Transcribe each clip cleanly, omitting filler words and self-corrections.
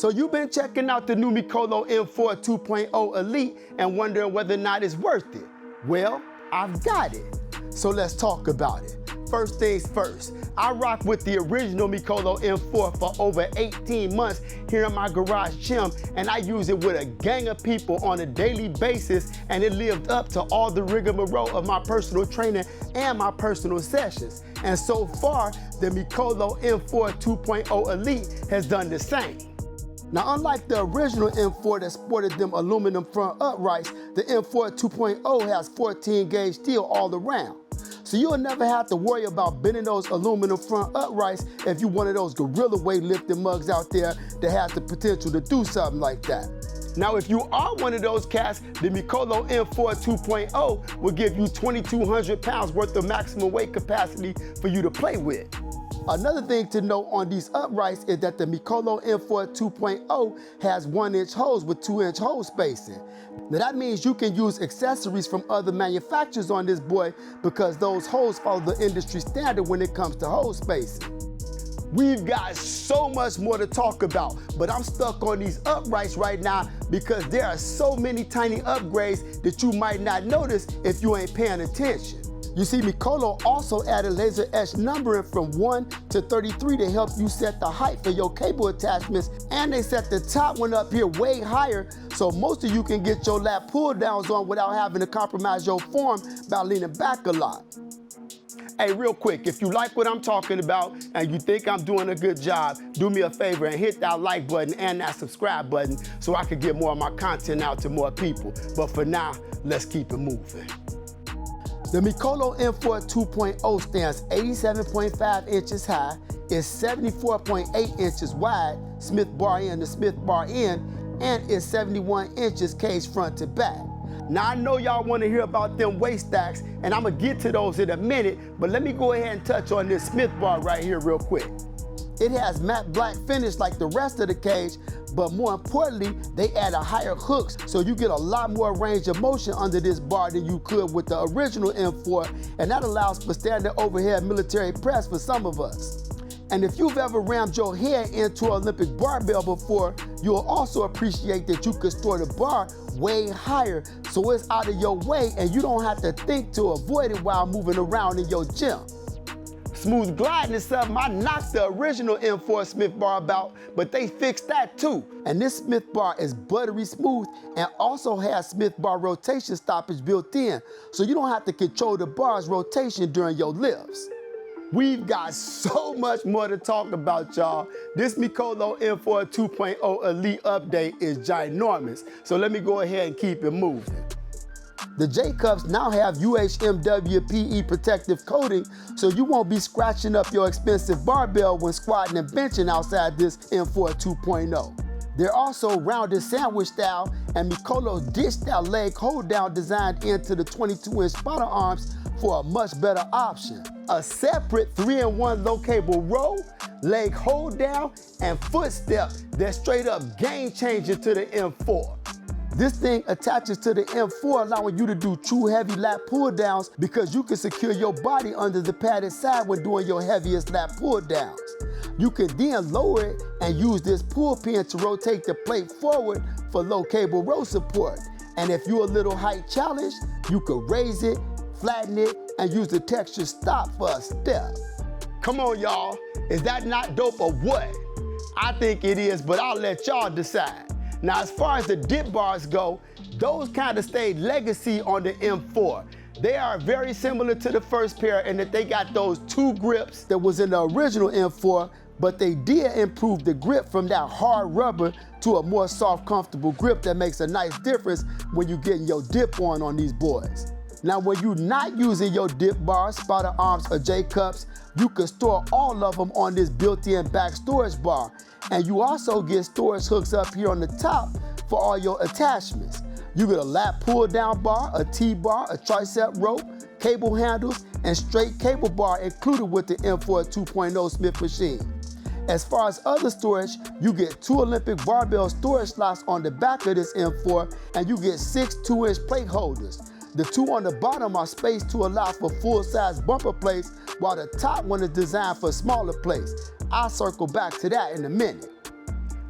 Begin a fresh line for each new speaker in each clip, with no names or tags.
So you've been checking out the new Mikolo M4 2.0 Elite and wondering whether or not it's worth it. Well, I've got it. So let's talk about it. First things first, I rock with the original Mikolo M4 for over 18 months here in my garage gym, and I use it with a gang of people on a daily basis, and it lived up to all the rigmarole of my personal training and my personal sessions. And so far, the Mikolo M4 2.0 Elite has done the same. Now, unlike the original M4 that sported them aluminum front uprights, the M4 2.0 has 14 gauge steel all around. So you'll never have to worry about bending those aluminum front uprights if you're one of those gorilla weightlifting mugs out there that has the potential to do something like that. Now, if you are one of those cats, the Mikolo M4 2.0 will give you 2,200 pounds worth of maximum weight capacity for you to play with. Another thing to note on these uprights is that the Mikolo M4 2.0 has 1-inch holes with 2-inch hole spacing. Now that means you can use accessories from other manufacturers on this boy because those holes follow the industry standard when it comes to hole spacing. We've got so much more to talk about, but I'm stuck on these uprights right now because there are so many tiny upgrades that you might not notice if you ain't paying attention. You see, Mikolo also added laser etched numbering from 1 to 33 to help you set the height for your cable attachments, and they set the top one up here way higher so most of you can get your lat pull downs on without having to compromise your form by leaning back a lot. Hey, real quick, if you like what I'm talking about and you think I'm doing a good job, do me a favor and hit that like button and that subscribe button so I can get more of my content out to more people. But for now, let's keep it moving. The Mikolo M4 2.0 stands 87.5 inches high, is 74.8 inches wide, Smith bar end to Smith bar end, and is 71 inches cage front to back. Now I know y'all want to hear about them waist stacks, and I'm gonna get to those in a minute, but let me go ahead and touch on this Smith bar right here real quick. It has matte black finish like the rest of the cage, but more importantly, they add a higher hooks, so you get a lot more range of motion under this bar than you could with the original M4, and that allows for standard overhead military press for some of us. And if you've ever rammed your head into an Olympic barbell before, you'll also appreciate that you can store the bar way higher, so it's out of your way and you don't have to think to avoid it while moving around in your gym. Smooth gliding is something I knocked the original M4 Smith bar about, but they fixed that too. And this Smith bar is buttery smooth and also has Smith bar rotation stoppage built in, so you don't have to control the bar's rotation during your lifts. We've got so much more to talk about, y'all. This Mikolo M4 2.0 Elite update is ginormous, so let me go ahead and keep it moving. The J-Cups now have UHMW PE protective coating, so you won't be scratching up your expensive barbell when squatting and benching outside this M4 2.0. They're also rounded sandwich style and Mikolo's dish style leg hold down designed into the 22-inch spotter arms for a much better option. A separate 3-in-1 low cable row, leg hold down, and footstep that's straight up game changing to the M4. This thing attaches to the M4, allowing you to do true heavy lat pull downs because you can secure your body under the padded side when doing your heaviest lat pull downs. You can then lower it and use this pull pin to rotate the plate forward for low cable row support. And if you're a little height challenged, you can raise it, flatten it, and use the texture stop for a step. Come on, y'all. Is that not dope or what? I think it is, but I'll let y'all decide. Now, as far as the dip bars go, those kind of stayed legacy on the M4. They are very similar to the first pair in that they got those 2 grips that was in the original M4, but they did improve the grip from that hard rubber to a more soft, comfortable grip that makes a nice difference when you're getting your dip on these boys. Now, when you're not using your dip bars, spotter arms, or J-cups, you can store all of them on this built-in back storage bar. And you also get storage hooks up here on the top for all your attachments. You get a lat pull down bar, a T-bar, a tricep rope, cable handles, and straight cable bar included with the M4 2.0 Smith machine. As far as other storage, you get 2 Olympic barbell storage slots on the back of this M4, and you get 6 2-inch plate holders. The 2 on the bottom are spaced to allow for full-size bumper plates, while the top one is designed for smaller plates. I'll circle back to that in a minute.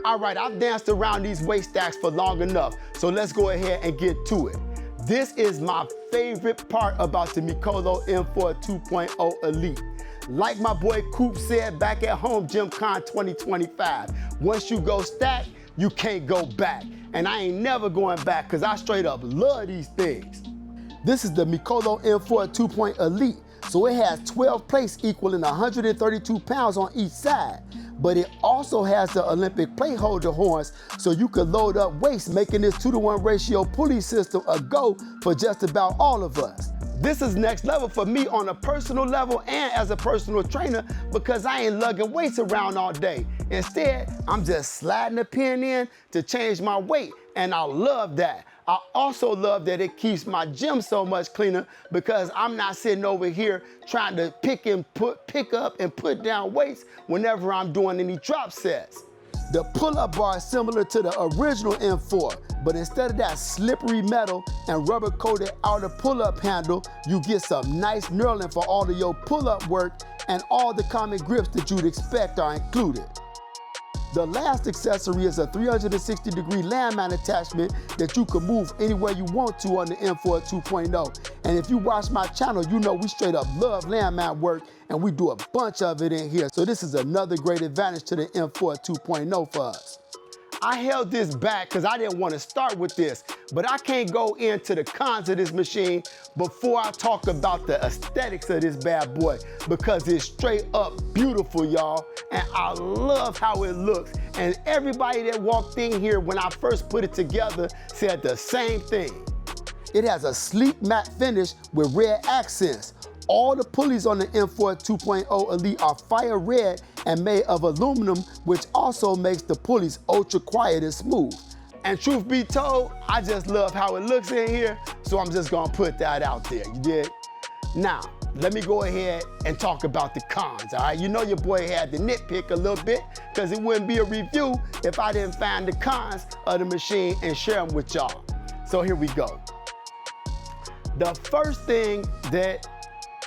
All right, I've danced around these weight stacks for long enough, so let's go ahead and get to it. This is my favorite part about the Mikolo M4 2.0 Elite. Like my boy Coop said back at home, GymCon 2025, once you go stack, you can't go back. And I ain't never going back because I straight up love these things. This is the Mikolo M4 2.0 Elite, so it has 12 plates equaling 132 pounds on each side. But it also has the Olympic plate holder horns, so you can load up weights, making this 2-to-1 ratio pulley system a go for just about all of us. This is next level for me on a personal level and as a personal trainer because I ain't lugging weights around all day. Instead, I'm just sliding the pin in to change my weight, and I love that. I also love that it keeps my gym so much cleaner because I'm not sitting over here trying to pick up and put down weights whenever I'm doing any drop sets. The pull-up bar is similar to the original M4, but instead of that slippery metal and rubber-coated outer pull-up handle, you get some nice knurling for all of your pull-up work, and all the common grips that you'd expect are included. The last accessory is a 360-degree landmine attachment that you can move anywhere you want to on the M4 2.0. And if you watch my channel, you know we straight up love landmine work, and we do a bunch of it in here. So this is another great advantage to the M4 2.0 for us. I held this back because I didn't want to start with this, but I can't go into the cons of this machine before I talk about the aesthetics of this bad boy, because it's straight up beautiful, y'all, and I love how it looks. And everybody that walked in here when I first put it together said the same thing. It has a sleek matte finish with red accents. All the pulleys on the M4 2.0 Elite are fire red and made of aluminum, which also makes the pulleys ultra quiet and smooth. And truth be told, I just love how it looks in here, so I'm just gonna put that out there, you dig? Now, let me go ahead and talk about the cons, all right? You know your boy had to nitpick a little bit, because it wouldn't be a review if I didn't find the cons of the machine and share them with y'all. So here we go. The first thing that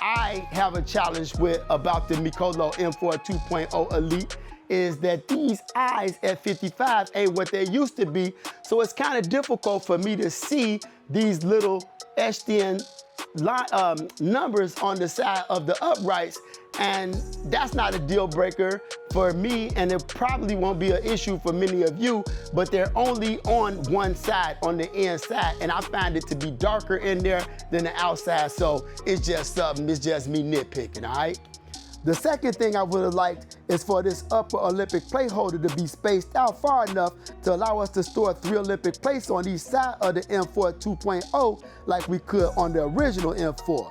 I have a challenge with about the Mikolo M4 2.0 Elite is that these eyes at 55 ain't what they used to be, so it's kind of difficult for me to see these little etched in numbers on the side of the uprights, and that's not a deal breaker for me, and it probably won't be an issue for many of you, but they're only on one side, on the inside, and I find it to be darker in there than the outside, so it's just something, it's just me nitpicking, all right? The second thing I would have liked is for this upper Olympic plate holder to be spaced out far enough to allow us to store 3 Olympic plates on each side of the M4 2.0 like we could on the original M4.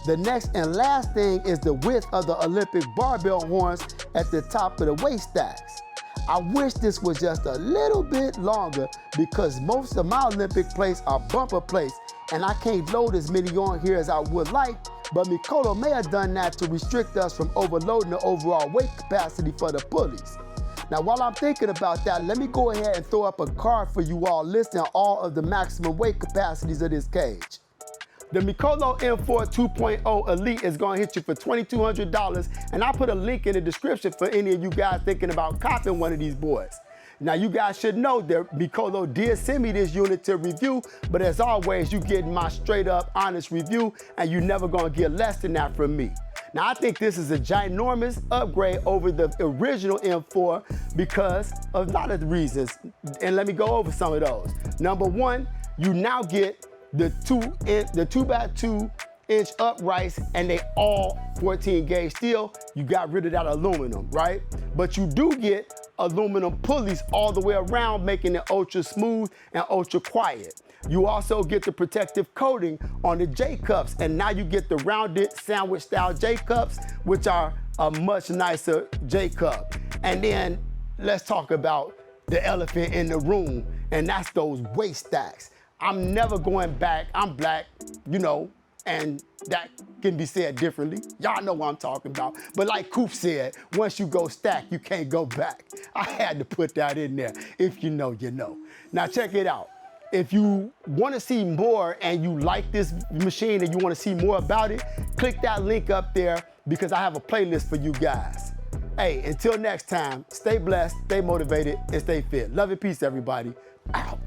The next and last thing is the width of the Olympic barbell horns at the top of the waist stacks. I wish this was just a little bit longer because most of my Olympic plates are bumper plates and I can't load as many on here as I would like, but Mikolo may have done that to restrict us from overloading the overall weight capacity for the pulleys. Now, while I'm thinking about that, let me go ahead and throw up a card for you all listing all of the maximum weight capacities of this cage. The Mikolo M4 2.0 Elite is gonna hit you for $2,200, and I'll put a link in the description for any of you guys thinking about copping one of these boys. Now, you guys should know that Mikolo did send me this unit to review, but as always, you get my straight up honest review, and you're never gonna get less than that from me. Now, I think this is a ginormous upgrade over the original M4 because of a lot of reasons, and let me go over some of those. Number one, you now get the 2x2 inch uprights, and they all 14 gauge steel. You got rid of that aluminum, right? But you do get aluminum pulleys all the way around, making it ultra smooth and ultra quiet. You also get the protective coating on the J-cups, and now you get the rounded sandwich style J-cups, which are a much nicer J-cup. And then let's talk about the elephant in the room, and that's those waist stacks. I'm never going back, I'm black, you know, and that can be said differently. Y'all know what I'm talking about. But like Coop said, once you go stack, you can't go back. I had to put that in there. If you know, you know. Now check it out. If you want to see more and you like this machine and you want to see more about it, click that link up there because I have a playlist for you guys. Hey, until next time, stay blessed, stay motivated, and stay fit. Love and peace, everybody. Out.